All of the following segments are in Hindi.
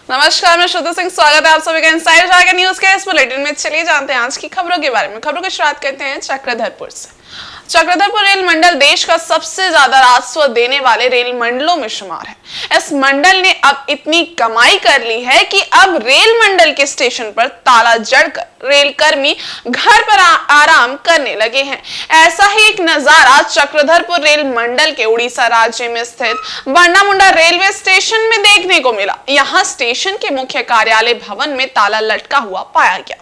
नमस्कार, मैं श्रुति सिंह। स्वागत है आप सभी का इनसाइड जाकर न्यूज के इस बुलेटिन में। चलिए जानते हैं आज की खबरों के बारे में। खबरों की शुरुआत करते हैं चक्रधरपुर से। चक्रधरपुर रेल मंडल देश का सबसे ज्यादा राजस्व देने वाले रेल मंडलों में शुमार है। इस मंडल ने अब इतनी कमाई कर ली है कि अब रेल मंडल के स्टेशन पर ताला जड़कर रेल कर्मी घर पर आराम करने लगे हैं। ऐसा ही एक नजारा चक्रधरपुर रेल मंडल के उड़ीसा राज्य में स्थित बंडामुंडा रेलवे स्टेशन में देखने को मिला। यहाँ स्टेशन के मुख्य कार्यालय भवन में ताला लटका हुआ पाया गया।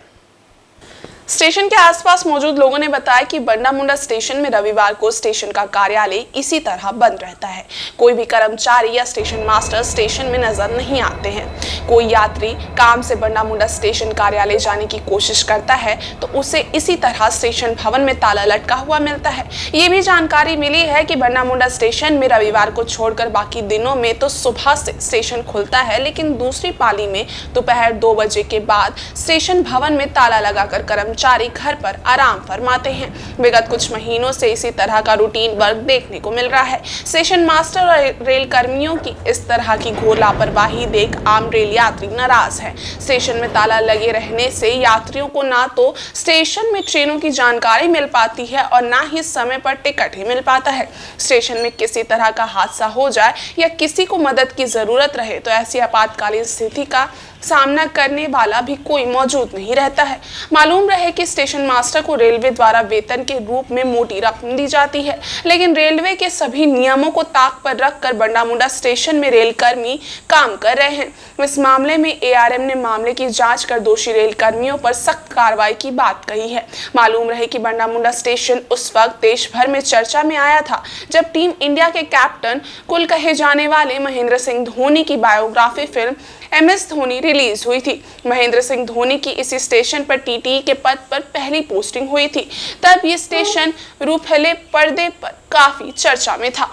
स्टेशन के आसपास मौजूद लोगों ने बताया कि बंडामुंडा स्टेशन में रविवार को स्टेशन का कार्यालय इसी तरह बंद रहता है। कोई भी कर्मचारी या स्टेशन मास्टर स्टेशन में नजर नहीं आते हैं। कोई यात्री काम से बंडामुंडा स्टेशन कार्यालय जाने की कोशिश करता है तो उसे इसी तरह स्टेशन भवन में ताला लटका हुआ मिलता है। ये भी जानकारी मिली है कि बंडामुंडा स्टेशन में रविवार को छोड़कर बाकी दिनों में तो सुबह से स्टेशन खुलता है, लेकिन दूसरी पाली में दोपहर 2 बजे के बाद स्टेशन भवन में ताला लगाकर कर्मचारी घर पर आराम फरमाते हैं। विगत कुछ महीनों से इसी तरह का रूटीन वर्क देखने को मिल रहा है। स्टेशन मास्टर और रेल कर्मियों की इस तरह की घोर लापरवाही देख आम रेल यात्री नाराज है। स्टेशन में ताला लगे रहने से यात्रियों को ना तो स्टेशन में ट्रेनों की जानकारी मिल पाती है और ना ही समय पर टिकट ही मिल पाता है। स्टेशन में किसी तरह का हादसा हो जाए या किसी को मदद की जरूरत रहे तो ऐसी आपातकालीन स्थिति का सामना करने वाला भी कोई मौजूद नहीं रहता है। मालूम रहे कि स्टेशन मास्टर को रेलवे द्वारा वेतन के रूप में मोटी रकम दी जाती है, लेकिन रेलवे के सभी नियमों को ताक पर रखकर बंडामुंडा स्टेशन में रेल कर्मी काम कर रहे हैं। इस मामले में एआरएम ने मामले की जांच कर दोषी रेल कर्मियों पर सख्त कार्रवाई की बात कही है। मालूम रहे कि बंडामुंडा स्टेशन उस वक्त देश भर में चर्चा में आया था जब टीम इंडिया के कैप्टन कुल कहे जाने वाले महेंद्र सिंह धोनी की biography film MS Dhoni release हुई थी। महेंद्र सिंह धोनी की इसी स्टेशन पर टीटी के पद पर पहली पोस्टिंग हुई थी। तब ये स्टेशन रूपहले पर्दे पर काफी चर्चा में था।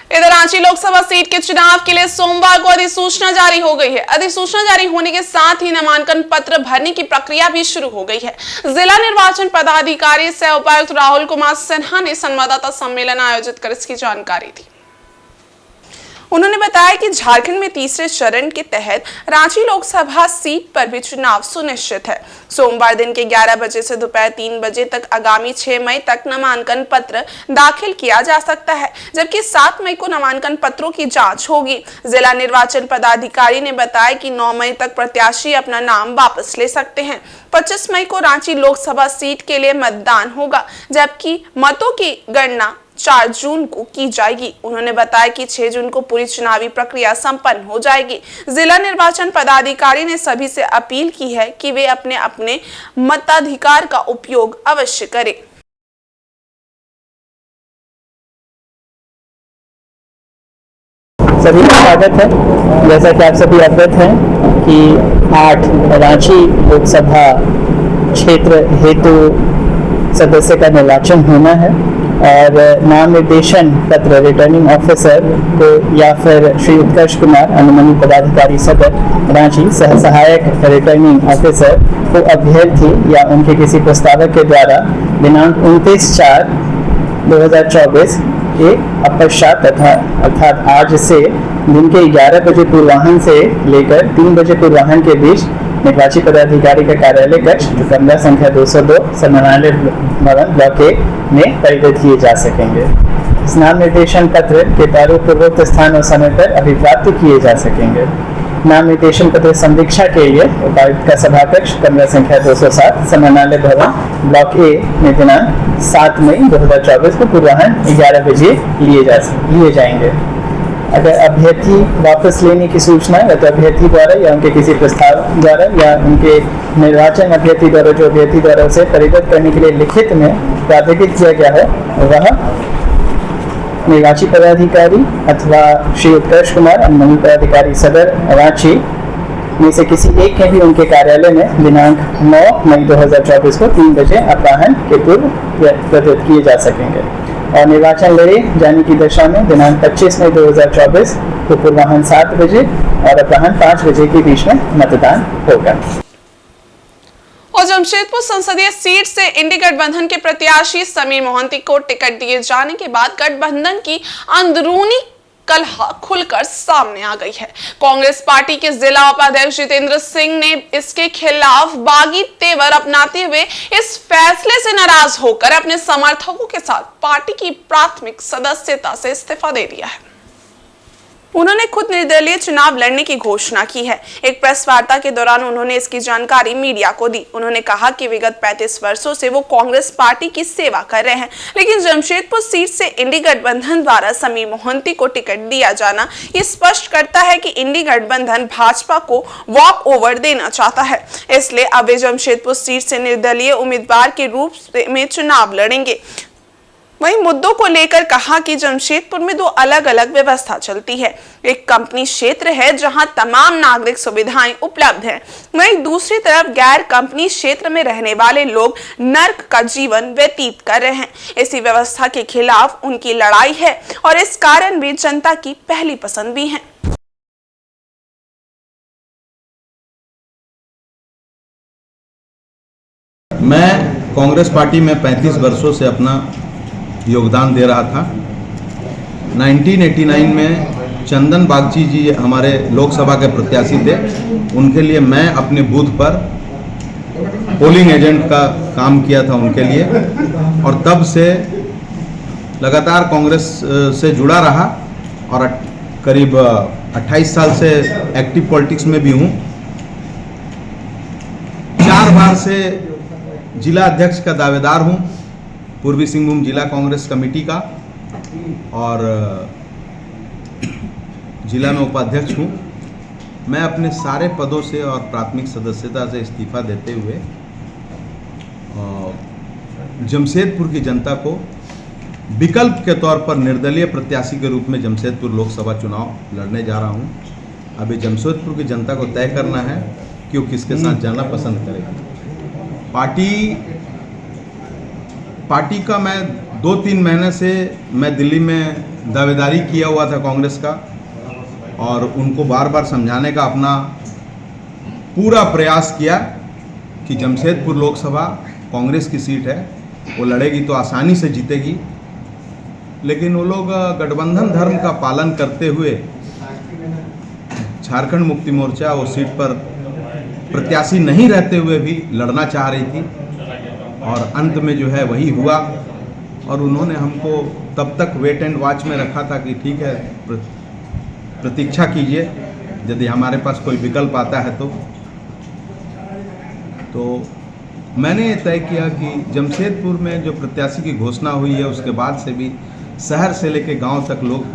इधर रांची लोकसभा सीट के चुनाव के लिए सोमवार को अधिसूचना जारी हो गई है। अधिसूचना जारी होने के साथ ही नामांकन पत्र भरने की प्रक्रिया भी शुरू हो गई है। जिला निर्वाचन पदाधिकारी सह उपायुक्त राहुल कुमार सिन्हा ने संवाददाता सम्मेलन आयोजित कर इसकी जानकारी दी। उन्होंने बताया कि झारखंड में तीसरे चरण के तहत रांची लोकसभा सीट पर भी चुनाव सुनिश्चित है। सोमवार दिन के 11 बजे से दोपहर 3 बजे तक आगामी 6 मई तक नामांकन पत्र दाखिल किया जा सकता है, जबकि 7 मई को नामांकन पत्रों की जांच होगी। जिला निर्वाचन पदाधिकारी ने बताया कि 9 मई तक प्रत्याशी अपना नाम वापस ले सकते हैं। 25 मई को रांची लोकसभा सीट के लिए मतदान होगा, जबकि मतों की गणना 4 जून को की जाएगी। उन्होंने बताया कि 6 जून को पूरी चुनावी प्रक्रिया संपन्न हो जाएगी। जिला निर्वाचन पदाधिकारी ने सभी से अपील की है कि वे अपने अपने मताधिकार का उपयोग अवश्य करें। सभी का स्वागत है। जैसा कि आप सभी अवगत हैं कि 8 रांची लोकसभा क्षेत्र हेतु सदस्य का निर्वाचन होना है और नाम निर्देशन पत्र रिटर्निंग ऑफिसर को या फिर श्री उत्कर्ष कुमार अनुमंडल पदाधिकारी सदर रांची सह सहायक रिटर्निंग ऑफिसर को अभ्यर्थी या उनके किसी प्रस्तावक के द्वारा दिनांक 29/4/2024 के अपश्चात अर्थात आज से दिन के 11 बजे पूर्वाह्न से लेकर 3 बजे पूर्वाह्न के बीच निर्वाची पदाधिकारी का कार्यालय कक्ष जो कमरा संख्या 202 समानालय भवन ब्लॉक ए में परिवर्तित किए जा सकेंगे। इस नाम निर्देशन पत्र के प्रारूप पूर्वोक्त स्थान और समय पर अभिप्राप्त किए जा सकेंगे। नाम निर्देशन पत्र संवीक्षा के लिए उपायुक्त का सभा कक्ष कमरा संख्या 207 समानालय भवन ब्लॉक ए में दिनांक 7 मई 2024 को पूर्वाह्न 11 बजे लिए जाएंगे। अगर अभ्यर्थी वापस लेने की सूचना या तो अभ्यर्थी द्वारा या उनके किसी प्रस्ताव द्वारा या उनके निर्वाचन अभ्यर्थी द्वारा जो अभ्यर्थी द्वारा उसे परिवर्तित करने के लिए लिखित में प्राधिकृत किया गया है वह निर्वाची पदाधिकारी अथवा श्री उत्कर्ष कुमार अनुमंडल पदाधिकारी सदर रांची में से किसी एक के भी उनके कार्यालय में दिनांक 9 मई 2024 को 3 बजे अपराह्न के पूर्व प्रस्तुत किए जा सकेंगे और निर्वाचन लड़े जाने की दशा में दिनांक 25 मई 2024 को पूर्वाह्न 7 बजे और अपराह्न 5 बजे के बीच में मतदान होगा। जमशेदपुर संसदीय सीट से इंडी गठबंधन के प्रत्याशी समीर मोहंती को टिकट दिए जाने के बाद गठबंधन की अंदरूनी कलह खुलकर सामने आ गई है। कांग्रेस पार्टी के जिला उपाध्यक्ष जितेंद्र सिंह ने इसके खिलाफ बागी तेवर अपनाते हुए इस फैसले से नाराज होकर अपने समर्थकों के साथ पार्टी की प्राथमिक सदस्यता से इस्तीफा दे दिया है। उन्होंने खुद निर्दलीय चुनाव लड़ने की घोषणा की है। एक प्रेस वार्ता के दौरान उन्होंने इसकी जानकारी मीडिया को दी। उन्होंने कहा कि विगत 35 वर्षों से वो कांग्रेस पार्टी की सेवा कर रहे हैं, लेकिन जमशेदपुर सीट से इंडी गठबंधन द्वारा समीर मोहंती को टिकट दिया जाना ये स्पष्ट करता है कि इंडी गठबंधन भाजपा को वॉक ओवर देना चाहता है। इसलिए अब वे जमशेदपुर सीट से निर्दलीय उम्मीदवार के रूप में चुनाव लड़ेंगे। वहीं मुद्दों को लेकर कहा कि जमशेदपुर में 2 अलग-अलग व्यवस्था चलती है। एक कंपनी क्षेत्र है जहां तमाम नागरिक सुविधाएं उपलब्ध हैं, वहीं दूसरी तरफ गैर कंपनी क्षेत्र में रहने वाले लोग नर्क का जीवन व्यतीत कर रहे हैं। इसी व्यवस्था के खिलाफ उनकी लड़ाई है और इस कारण वे जनता की पहली पसंद भी हैं। मैं कांग्रेस पार्टी में 35 वर्षों से अपना योगदान दे रहा था। 1989 में चंदन बागची जी हमारे लोकसभा के प्रत्याशी थे। उनके लिए मैं अपने बूथ पर पोलिंग एजेंट का काम किया था उनके लिए, और तब से लगातार कांग्रेस से जुड़ा रहा और करीब 28 साल से एक्टिव पॉलिटिक्स में भी हूँ। 4 बार से जिला अध्यक्ष का दावेदार हूँ पूर्वी सिंहभूम जिला कांग्रेस कमेटी का, और जिला में उपाध्यक्ष हूँ। मैं अपने सारे पदों से और प्राथमिक सदस्यता से इस्तीफा देते हुए जमशेदपुर की जनता को विकल्प के तौर पर निर्दलीय प्रत्याशी के रूप में जमशेदपुर लोकसभा चुनाव लड़ने जा रहा हूँ। अभी जमशेदपुर की जनता को तय करना है कि वो किसके साथ जाना पसंद करेगी। पार्टी का मैं 2-3 महीने से मैं दिल्ली में दावेदारी किया हुआ था कांग्रेस का, और उनको बार बार समझाने का अपना पूरा प्रयास किया कि जमशेदपुर लोकसभा कांग्रेस की सीट है, वो लड़ेगी तो आसानी से जीतेगी। लेकिन वो लोग गठबंधन धर्म का पालन करते हुए झारखंड मुक्ति मोर्चा वो सीट पर प्रत्याशी नहीं रहते हुए भी लड़ना चाह रही थी, और अंत में जो है वही हुआ। और उन्होंने हमको तब तक वेट एंड वॉच में रखा था कि ठीक है, प्रतीक्षा कीजिए, यदि हमारे पास कोई विकल्प आता है तो मैंने ये तय किया कि जमशेदपुर में जो प्रत्याशी की घोषणा हुई है उसके बाद से भी शहर से लेकर गांव तक लोग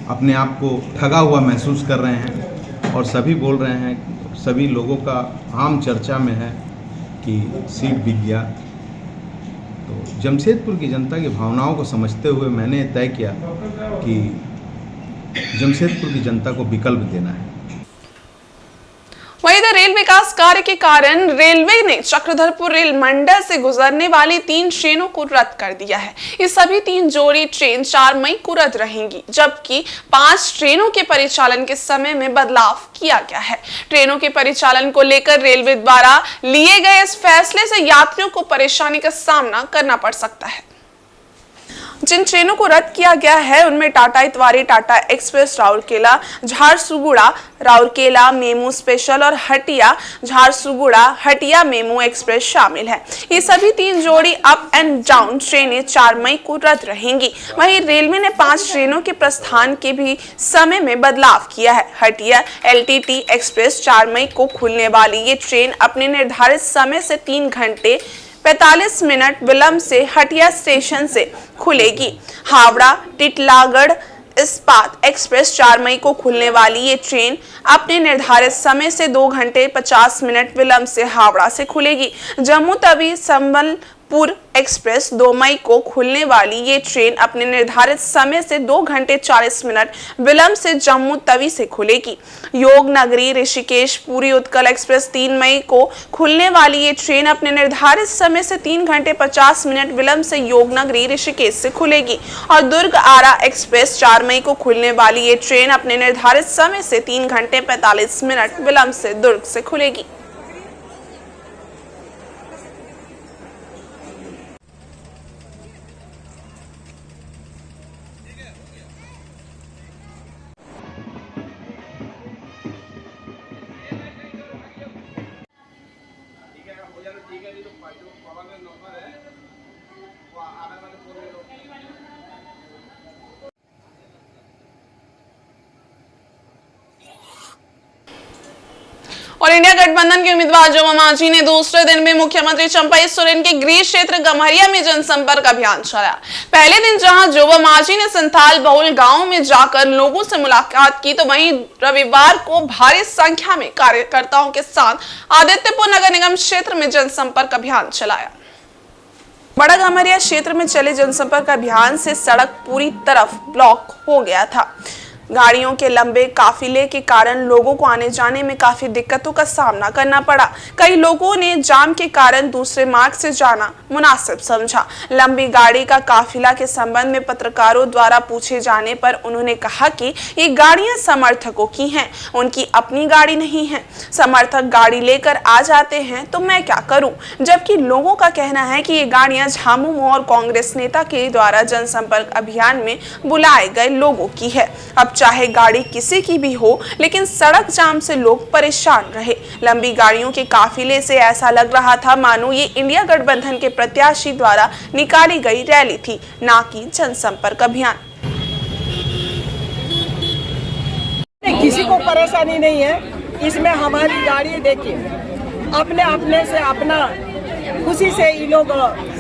अपने आप को ठगा हुआ महसूस कर रहे हैं, और सभी बोल रहे हैं, सभी लोगों का आम चर्चा में है कि सीट बिक गया। तो जमशेदपुर की जनता की भावनाओं को समझते हुए मैंने तय किया कि जमशेदपुर की जनता को विकल्प देना है। वहीं इधर रेल विकास कार्य के कारण रेलवे ने चक्रधरपुर रेल मंडल से गुजरने वाली 3 ट्रेनों को रद्द कर दिया है। ये सभी 3 जोड़ी ट्रेन 4 मई को रद्द रहेंगी, जबकि 5 ट्रेनों के परिचालन के समय में बदलाव किया गया है। ट्रेनों के परिचालन को लेकर रेलवे द्वारा लिए गए इस फैसले से यात्रियों को परेशानी का सामना करना पड़ सकता है। जिन ट्रेनों को रद्द किया गया है उनमें Tata Itwari, Tata express Rourkela Jharsuguda Rourkela MEMU special और हटिया झारसुगुड़ा हटिया मेमू एक्सप्रेस शामिल है। ये सभी 3 जोड़ी अप एंड डाउन ट्रेनें 4 मई को रद्द रहेंगी। वहीं रेलवे ने 5 ट्रेनों के प्रस्थान के भी समय में बदलाव किया है। हटिया LTT एक्सप्रेस 4 मई को खुलने वाली ये ट्रेन अपने निर्धारित समय से 3 घंटे 45 मिनट विलंब से हटिया स्टेशन से खुलेगी। हावड़ा टिटलागढ़ इस्पात एक्सप्रेस 4 मई को खुलने वाली ये ट्रेन अपने निर्धारित समय से 2 घंटे 50 मिनट विलंब से हावड़ा से खुलेगी। जम्मू तवी संबलपुर एक्सप्रेस 2 मई को खुलने वाली ये ट्रेन अपने निर्धारित समय से 2 घंटे 40 मिनट विलंब से जम्मू तवी से खुलेगी। योग नगरी ऋषिकेश पुरी उत्कल एक्सप्रेस 3 मई को खुलने वाली ये ट्रेन अपने निर्धारित समय से 3 घंटे 50 मिनट विलंब से योग नगरी ऋषिकेश से खुलेगी। और दुर्ग आरा एक्सप्रेस 4 मई को खुलने वाली ये ट्रेन अपने निर्धारित समय से 3 घंटे 45 मिनट विलंब से दुर्ग से खुलेगी। और इंडिया गठबंधन के उम्मीदवार जोबा मांझी ने दूसरे दिन भी मुख्यमंत्री चंपई सोरेन के गृह क्षेत्र गम्हरिया में जनसंपर्क अभियान चलाया। पहले दिन जहां जोबा मांझी ने संथाल बहुल गांव में जाकर लोगों से मुलाकात की, तो वहीं रविवार को भारी संख्या में कार्यकर्ताओं के साथ आदित्यपुर नगर निगम क्षेत्र में जनसंपर्क अभियान चलाया। बड़ा गम्हरिया क्षेत्र में चले जनसंपर्क अभियान से सड़क पूरी तरफ ब्लॉक हो गया था। गाड़ियों के लंबे काफिले के कारण लोगों को आने जाने में काफी दिक्कतों का सामना करना पड़ा। कई लोगों ने जाम के कारण दूसरे मार्ग से जाना मुनासिब समझा। लंबी गाड़ी का काफिला के संबंध में पत्रकारों द्वारा पूछे जाने पर उन्होंने कहा कि ये गाड़ियां समर्थकों की हैं, उनकी अपनी गाड़ी नहीं है। समर्थक गाड़ी लेकर आ जाते हैं तो मैं क्या करूं? जबकि लोगों का कहना है कि ये गाड़ियां झामुमो और कांग्रेस नेता के द्वारा जनसंपर्क अभियान में बुलाए गए लोगों की है। अब चाहे गाड़ी किसी की भी हो, लेकिन सड़क जाम से लोग परेशान रहे। लंबी गाड़ियों के काफिले से ऐसा लग रहा था मानो ये इंडिया गठबंधन के प्रत्याशी द्वारा निकाली गई रैली थी, ना कि जनसंपर्क अभियान। किसी को परेशानी नहीं है इसमें। हमारी गाड़ी देखिए, अपने अपने से अपना खुशी से ये लोग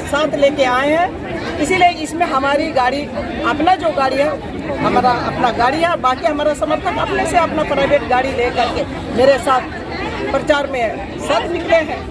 साथ लेके आए हैं, इसीलिए इसमें हमारी गाड़ी अपना जो गाड़ी है हमारा अपना गाड़ी है। बाकी हमारा समर्थक अपने से अपना प्राइवेट गाड़ी ले करके मेरे साथ प्रचार में साथ निकले हैं।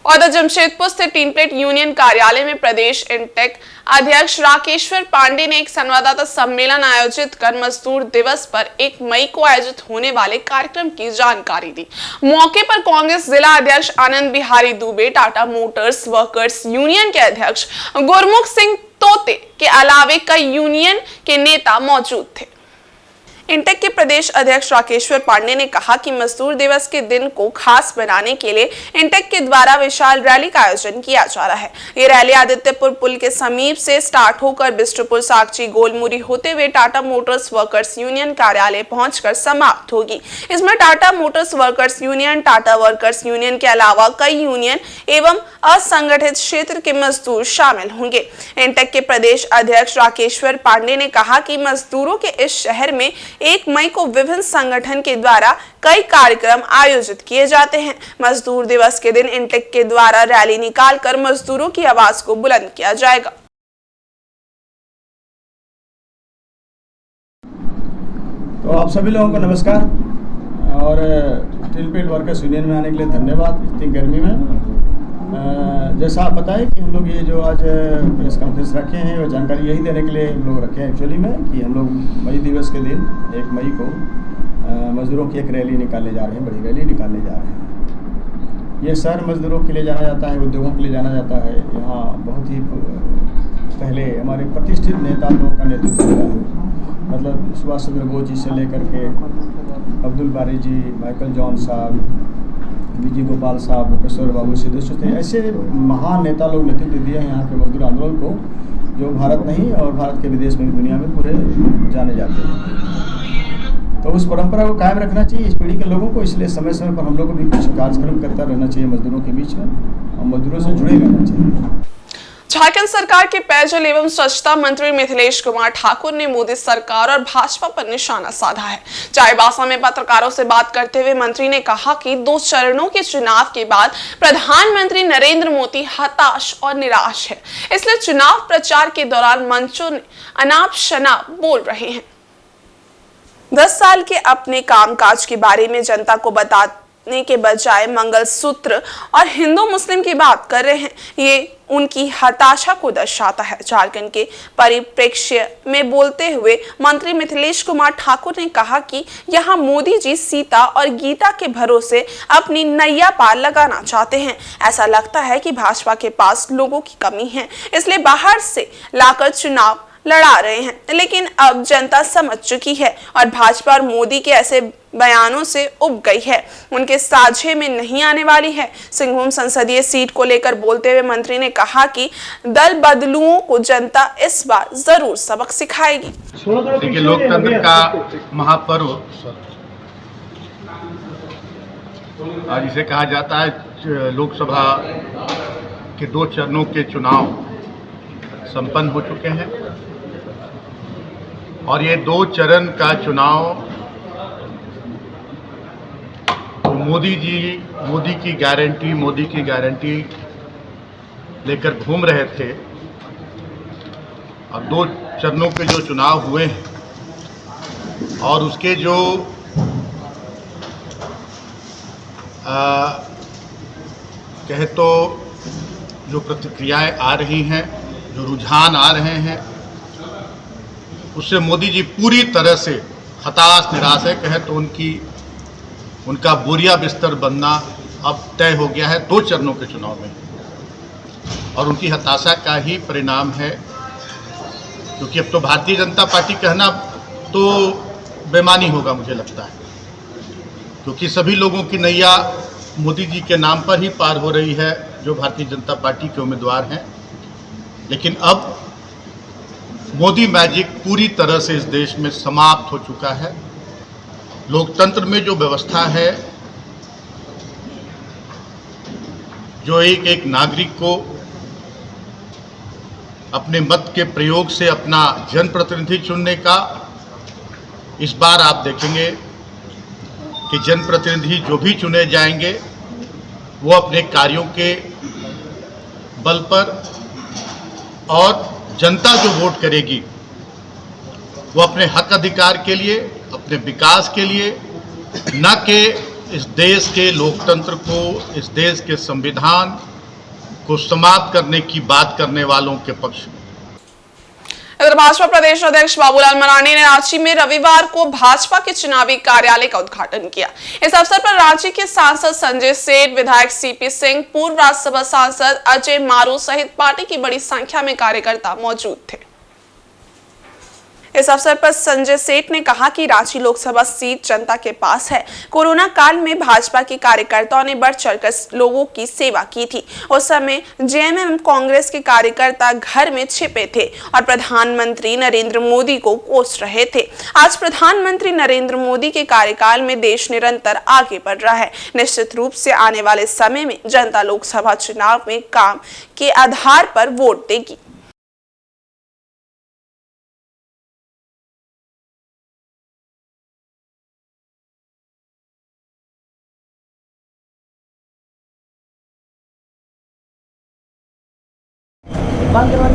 और जमशेदपुर स्थित टीन प्लेट यूनियन कार्यालय में प्रदेश इंटेक अध्यक्ष राकेश्वर पांडे ने एक संवाददाता सम्मेलन आयोजित कर मजदूर दिवस पर 1 मई को आयोजित होने वाले कार्यक्रम की जानकारी दी। मौके पर कांग्रेस जिला अध्यक्ष Anand Bihari Dubey, Tata motors workers union के अध्यक्ष गुरमुख सिंह तोते के अलावे कई यूनियन के नेता मौजूद थे। इंटेक के प्रदेश अध्यक्ष राकेश्वर पांडे ने कहा कि मजदूर दिवस के दिन को खास बनाने के लिए इंटेक के द्वारा विशाल रैली का आयोजन किया जा रहा है। ये रैली आदित्यपुर पुल के समीप से स्टार्ट होकर बिष्टुपुर, सागची, गोलमुरी होते हुए टाटा मोटर्स वर्कर्स यूनियन कार्यालय पहुंचकर समाप्त होगी। इसमें Tata motors workers union, Tata workers union के अलावा कई यूनियन एवं असंगठित क्षेत्र के मजदूर शामिल होंगे। इंटेक के प्रदेश अध्यक्ष राकेश्वर पांडे ने कहा कि मजदूरों के इस शहर में 1 मई को विभिन्न संगठन के द्वारा कई कार्यक्रम आयोजित किए जाते हैं। मजदूर दिवस के दिन इंटेक के द्वारा रैली निकालकर मजदूरों की आवाज को बुलंद किया जाएगा। तो आप सभी लोगों को नमस्कार और टीन प्लेट वर्कर्स यूनियन में आने के लिए धन्यवाद इतनी गर्मी में। जैसा आप बताएं कि हम लोग ये जो आज प्रेस कॉन्फ्रेंस रखे हैं वो जानकारी यही देने के लिए हम लोग रखे हैं एक्चुअली में कि हम लोग मई दिवस के दिन 1 मई को मजदूरों की एक रैली निकालने जा रहे हैं, बड़ी रैली निकालने जा रहे हैं। ये शहर मजदूरों के लिए जाना जाता है, उद्योगों के लिए जाना जाता है। यहाँ बहुत ही पहले हमारे प्रतिष्ठित नेता लोगों का नेतृत्व मिला है, मतलब सुभाष चंद्र बोस जी से लेकर के अब्दुल बारी जी, माइकल जॉन साहब, विजय गोपाल साहब, किशोर बाबू सिद्धेश्वर थे, ऐसे महान नेता लोग नेतृत्व दिए हैं यहाँ के मजदूर आंदोलन को, जो भारत नहीं और भारत के विदेश में दुनिया में पूरे जाने जाते हैं। तो उस परंपरा को कायम रखना चाहिए इस पीढ़ी के लोगों को, इसलिए समय समय पर हम लोग को भी कुछ कार्यक्रम करता रहना चाहिए मजदूरों के बीच में और मजदूरों से जुड़े रहना चाहिए। झारखंड सरकार के पेयजल एवं स्वच्छता मंत्री मिथिलेश कुमार ठाकुर ने मोदी सरकार और भाजपा पर निशाना साधा है। चाईबासा में पत्रकारों से बात करते हुए मंत्री ने कहा कि 2 चरणों के चुनाव के बाद प्रधानमंत्री नरेंद्र मोदी हताश और निराश है, इसलिए चुनाव प्रचार के दौरान मंचों ने अनाप शनाप बोल रहे हैं। 10 साल के अपने कामकाज के बारे में जनता को बताने के बजाय मंगलसूत्र और हिंदू मुस्लिम की बात कर रहे हैं, ये उनकी हताशा को दर्शाता है। झारखंड के परिप्रेक्ष्य में बोलते हुए मंत्री मिथिलेश कुमार ठाकुर ने कहा कि यहाँ मोदी जी सीता और गीता के भरोसे अपनी नैया पार लगाना चाहते हैं। ऐसा लगता है कि भाजपा के पास लोगों की कमी है, इसलिए बाहर से लाकर चुनाव लड़ा रहे हैं, लेकिन अब जनता समझ चुकी है और भाजपा और मोदी के ऐसे बयानों से उब गई है, उनके साझे में नहीं आने वाली है। सिंहभूम संसदीय सीट को लेकर बोलते हुए मंत्री ने कहा कि दल बदलुओं को जनता इस बार जरूर सबक सिखाएगी। देखिए, लोकतंत्र का महापर्व आज इसे कहा जाता है। लोकसभा के 2 चरणों के चुनाव संपन्न हो चुके हैं और ये 2 चरण का चुनाव मोदी की गारंटी लेकर घूम रहे थे। अब 2 चरणों के जो चुनाव हुए हैं और उसके जो कहे तो जो प्रतिक्रियाएं आ रही हैं, जो रुझान आ रहे हैं, उससे मोदी जी पूरी तरह से हताश निराश है। कहे तो उनका बोरिया बिस्तर बनना अब तय हो गया है 2 चरणों के चुनाव में, और उनकी हताशा का ही परिणाम है। क्योंकि अब तो भारतीय जनता पार्टी कहना तो बेमानी होगा मुझे लगता है, क्योंकि सभी लोगों की नैया मोदी जी के नाम पर ही पार हो रही है जो भारतीय जनता पार्टी के उम्मीदवार हैं। लेकिन अब मोदी मैजिक पूरी तरह से इस देश में समाप्त हो चुका है। लोकतंत्र में जो व्यवस्था है, जो एक नागरिक को अपने मत के प्रयोग से अपना जनप्रतिनिधि चुनने का, इस बार आप देखेंगे कि जनप्रतिनिधि जो भी चुने जाएंगे वो अपने कार्यों के बल पर, और जनता जो वोट करेगी वो अपने हक अधिकार के लिए, अपने विकास के लिए, न कि इस देश के लोकतंत्र को, इस देश के संविधान को समाप्त करने की बात करने वालों के पक्ष में। इधर भाजपा प्रदेश अध्यक्ष बाबूलाल मरांडी ने रांची में रविवार को भाजपा के चुनावी कार्यालय का उद्घाटन किया। इस अवसर पर रांची के सांसद संजय सेठ, विधायक सीपी सिंह, पूर्व राज्यसभा सांसद अजय मारू सहित पार्टी की बड़ी संख्या में कार्यकर्ता मौजूद थे। इस अवसर पर संजय सेठ ने कहा कि रांची लोकसभा सीट जनता के पास है। कोरोना काल में भाजपा के कार्यकर्ताओं ने बढ़ चढ़कर लोगों की सेवा की थी। उस समय जेएमएम कांग्रेस के कार्यकर्ता घर में छिपे थे और प्रधानमंत्री नरेंद्र मोदी को कोस रहे थे। आज प्रधानमंत्री नरेंद्र मोदी के कार्यकाल में देश निरंतर आगे बढ़ रहा है। निश्चित रूप से आने वाले समय में जनता लोकसभा चुनाव में काम के आधार पर वोट देगी।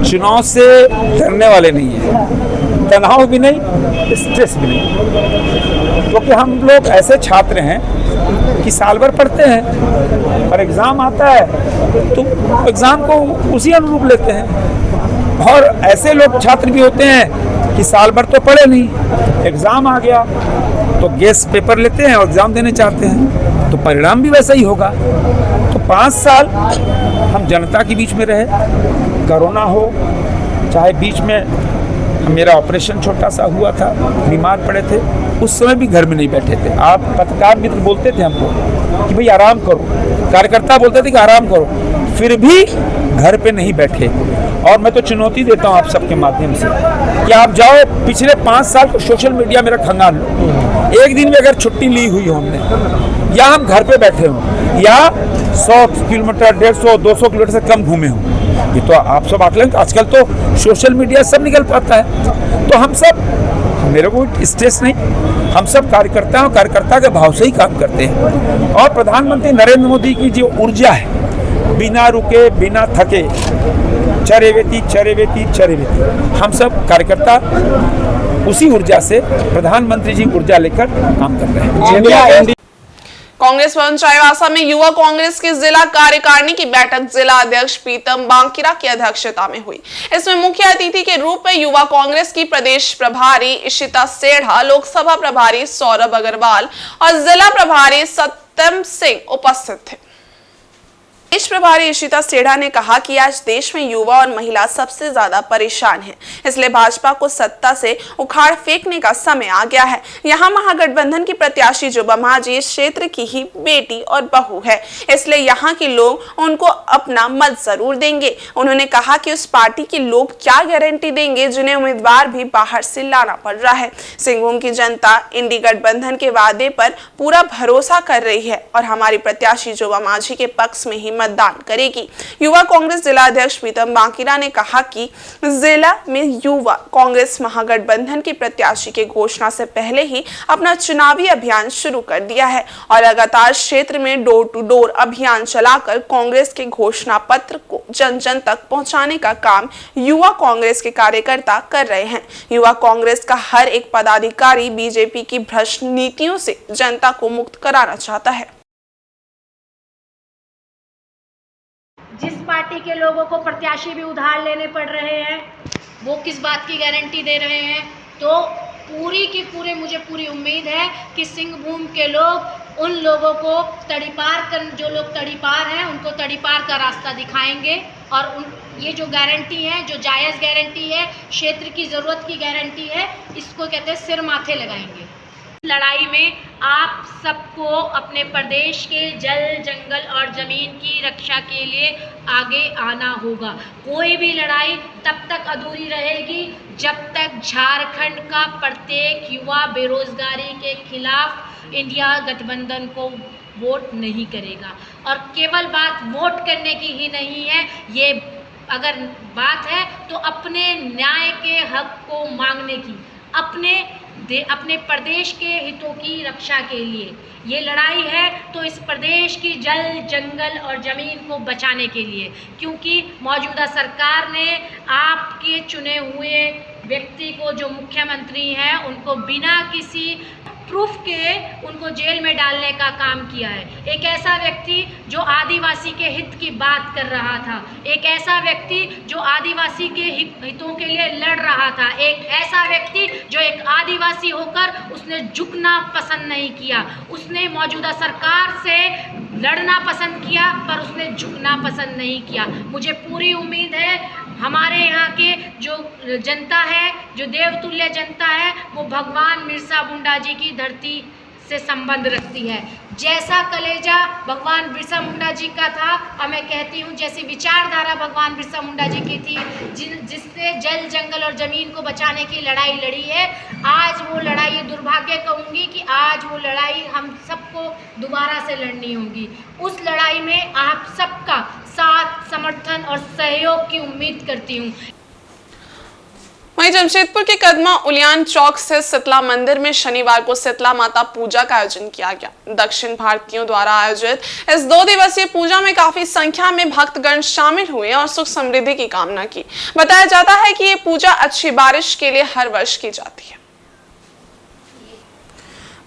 चुनाव से डरने वाले नहीं है, तनाव भी नहीं, स्ट्रेस भी नहीं, क्योंकि हम लोग ऐसे छात्र हैं कि साल भर पढ़ते हैं और एग्ज़ाम आता है तो एग्ज़ाम को उसी अनुरूप लेते हैं। और ऐसे लोग छात्र भी होते हैं कि साल भर तो पढ़े नहीं, एग्ज़ाम आ गया तो गेस पेपर लेते हैं और एग्ज़ाम देने चाहते हैं, तो परिणाम भी वैसा ही होगा। तो 5 साल हम जनता के बीच में रहे, कोरोना हो चाहे बीच में मेरा ऑपरेशन छोटा सा हुआ था, बीमार पड़े थे, उस समय भी घर में नहीं बैठे थे। आप पत्रकार मित्र बोलते थे हमको कि भाई आराम करो, कार्यकर्ता बोलते थे कि आराम करो, फिर भी घर पे नहीं बैठे। और मैं तो चुनौती देता हूँ आप सबके माध्यम से कि आप जाओ पिछले 5 साल को सोशल मीडिया मेरा खंगाल लो, एक दिन में अगर छुट्टी ली हुई हो हमने, या हम घर पे बैठे हों, या 100 किलोमीटर 150 200 किलोमीटर से कम घूमे हों, ये तो आप सब आकलन, आजकल तो सोशल मीडिया सब निकल पाता है। तो हम सब, मेरे को स्ट्रेस नहीं, हम सब कार्यकर्ता हैं, कार्यकर्ता के भाव से ही काम करते हैं। और प्रधानमंत्री नरेंद्र मोदी की जो ऊर्जा है, बिना रुके बिना थके, चरेवेती चरेवेती चरेवेती, हम सब कार्यकर्ता उसी ऊर्जा से, प्रधानमंत्री जी ऊर्जा लेकर काम कर रहे हैं। कांग्रेस भवन चाईबासा में युवा कांग्रेस की जिला कार्यकारिणी की बैठक जिला अध्यक्ष प्रीतम बांकीरा की अध्यक्षता में हुई। इसमें मुख्य अतिथि के रूप में युवा कांग्रेस की प्रदेश प्रभारी इशिता सेढ़ा, लोकसभा प्रभारी सौरभ अग्रवाल और जिला प्रभारी सत्यम सिंह उपस्थित थे। प्रदेश प्रभारी इशिता सेढ़ा ने कहा कि आज देश में युवा और महिला सबसे ज्यादा परेशान हैं, इसलिए भाजपा को सत्ता से उखाड़ फेंकने का समय आ गया है। यहाँ महागठबंधन की प्रत्याशी जोबा मांझी इस क्षेत्र की ही बेटी और बहू है, इसलिए यहाँ के लोग उनको अपना मत जरूर देंगे। उन्होंने कहा कि उस पार्टी के लोग क्या गारंटी देंगे जिन्हें उम्मीदवार भी बाहर से लाना पड़ रहा है। सिंहभूम की जनता इंडी गठबंधन के वादे पर पूरा भरोसा कर रही है और हमारी प्रत्याशी जोबा मांझी के पक्ष में ही मतदान करेगी। युवा कांग्रेस जिला अध्यक्ष प्रीतम बांकीरा ने कहा कि जिला में युवा कांग्रेस महागठबंधन के प्रत्याशी के घोषणा से पहले ही अपना चुनावी अभियान शुरू कर दिया है और लगातार क्षेत्र में डोर टू डोर अभियान चलाकर कांग्रेस के घोषणा पत्र को जन जन तक पहुंचाने का काम युवा कांग्रेस के कार्यकर्ता कर रहे हैं। युवा कांग्रेस का हर एक पदाधिकारी बीजेपी की भ्रष्ट नीतियों से जनता को मुक्त कराना चाहता है। जिस पार्टी के लोगों को प्रत्याशी भी उधार लेने पड़ रहे हैं, वो किस बात की गारंटी दे रहे हैं? तो पूरी की पूरी मुझे पूरी उम्मीद है कि सिंहभूम के लोग उन लोगों को जो लोग तड़ीपार हैं उनको तड़ीपार का रास्ता दिखाएंगे और ये जो गारंटी है, जो जायज़ गारंटी है, क्षेत्र की ज़रूरत की गारंटी है, इसको कहते हैं सिर माथे लगाएंगे। लड़ाई में आप सबको अपने प्रदेश के जल, जंगल और ज़मीन की रक्षा के लिए आगे आना होगा। कोई भी लड़ाई तब तक अधूरी रहेगी जब तक झारखंड का प्रत्येक युवा बेरोजगारी के खिलाफ इंडिया गठबंधन को वोट नहीं करेगा। और केवल बात वोट करने की ही नहीं है, ये अगर बात है तो अपने न्याय के हक को मांगने की, अपने प्रदेश के हितों की रक्षा के लिए ये लड़ाई है। तो इस प्रदेश की जल, जंगल और ज़मीन को बचाने के लिए, क्योंकि मौजूदा सरकार ने आपके चुने हुए व्यक्ति को, जो मुख्यमंत्री हैं, उनको बिना किसी प्रूफ के उनको जेल में डालने का काम किया है। एक ऐसा व्यक्ति जो आदिवासी के हित की बात कर रहा था, एक ऐसा व्यक्ति जो आदिवासी के हितों के लिए लड़ रहा था, एक ऐसा व्यक्ति जो एक आदिवासी होकर उसने झुकना पसंद नहीं किया, उसने मौजूदा सरकार से लड़ना पसंद किया पर उसने झुकना पसंद नहीं किया। मुझे पूरी उम्मीद है हमारे यहाँ के जो जनता है, जो देवतुल्य जनता है, वो भगवान बिरसा मुंडा जी की धरती से संबंध रखती है। जैसा कलेजा भगवान बिरसा मुंडा जी का था, और मैं कहती हूँ जैसी विचारधारा भगवान बिरसा मुंडा जी की थी, जिससे जल, जंगल और ज़मीन को बचाने की लड़ाई लड़ी है, आज वो लड़ाई, दुर्भाग्य कहूँगी कि आज वो लड़ाई हम सबको दोबारा से लड़नी होगी। उस लड़ाई में आप सबका साथ, समर्थन और सहयोग की उम्मीद करती हूँ। वहीं जमशेदपुर के कदमा उलियान चौक से शीतला मंदिर में शनिवार को शीतला माता पूजा का आयोजन किया गया। दक्षिण भारतीयों द्वारा आयोजित इस 2 दिवसीय पूजा में काफी संख्या में भक्तगण शामिल हुए और सुख समृद्धि की कामना की। बताया जाता है कि ये पूजा अच्छी बारिश के लिए हर वर्ष की जाती है।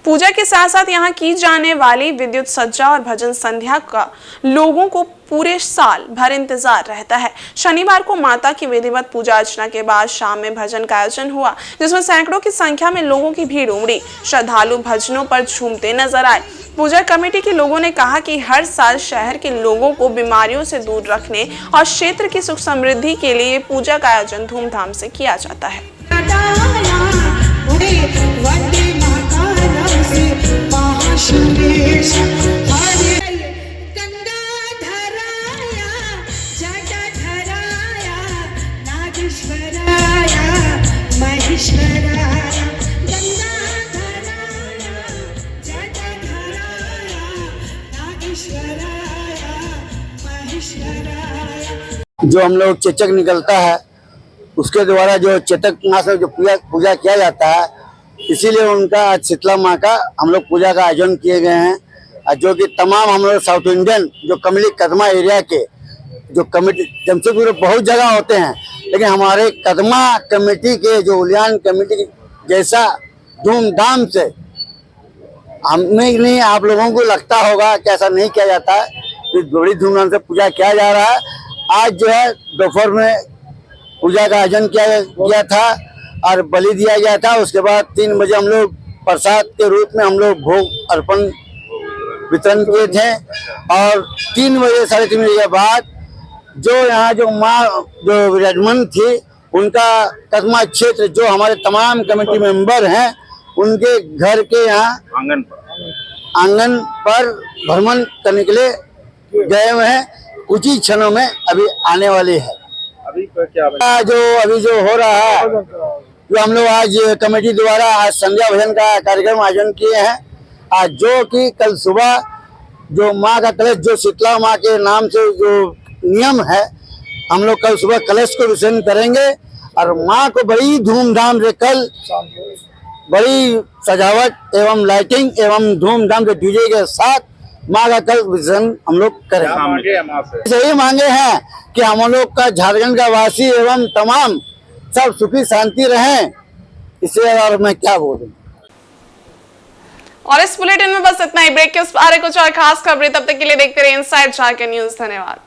पूजा के साथ साथ यहाँ की जाने वाली विद्युत सज्जा और भजन संध्या का लोगों को पूरे साल भर इंतजार रहता है। शनिवार को माता की विधिवत पूजा अर्चना के बाद शाम में भजन का आयोजन हुआ, जिसमें सैकड़ों की संख्या में लोगों की भीड़ उमड़ी। श्रद्धालु भजनों पर झूमते नजर आए। पूजा कमेटी के लोगों ने कहा कि हर साल शहर के लोगों को बीमारियों से दूर रखने और क्षेत्र की सुख समृद्धि के लिए पूजा का आयोजन धूमधाम से किया जाता है। जो हम लोग चेचक निकलता है उसके द्वारा जो चेतक माँ से जो पूजा किया जाता है, इसीलिए उनका आज शीतला माँ का हम लोग पूजा का आयोजन किए गए हैं। जो कि तमाम हम लोग साउथ इंडियन जो कमली कदमा एरिया के जो कमेटी, जमशेदपुर में बहुत जगह होते हैं, लेकिन हमारे कदमा कमेटी के जो उलियान कमेटी जैसा धूमधाम से हमें नहीं, आप लोगों को लगता होगा कि ऐसा नहीं किया जाता है। बड़ी धूमधाम से पूजा किया जा रहा है। आज जो है दोपहर में पूजा का आयोजन किया गया था और बलि दिया गया था। उसके बाद 3 बजे हम लोग प्रसाद के रूप में हम लोग भोग अर्पण वितरण किए थे और 3 बजे, 3:30 बजे के बाद जो यहाँ जो माँ जो विराजमान थी, उनका कदमा क्षेत्र जो हमारे तमाम कमेटी मेंबर हैं, उनके घर के यहाँ आंगन पर भ्रमण करने के लिए गए हुए हैं। कुछ ही क्षणों में अभी आने वाली है। अभी क्या जो हो रहा है, जो हम लोग आज कमेटी द्वारा आज संध्या भजन का कार्यक्रम आयोजन किए हैं, आज जो कि कल सुबह जो माँ का कलश, जो शीतला माँ के नाम से जो नियम है, हम लोग कल सुबह कलश को विसर्जन करेंगे और माँ को बड़ी धूमधाम से कल बड़ी सजावट एवं लाइटिंग एवं धूमधाम से डीजे के साथ माँ का कल विसर्जन हम लोग करेंगे। यही मांगे हैं कि हम लोग का झारखंड का वासी एवं तमाम सब सुखी शांति रहें, इसे और मैं क्या बोलूं। और इस बुलेटिन में बस इतना ही। ब्रेक के उस बारे कुछ और खास खबरें, तब तक के लिए देखते रहिए इनसाइड झारखंड न्यूज। धन्यवाद।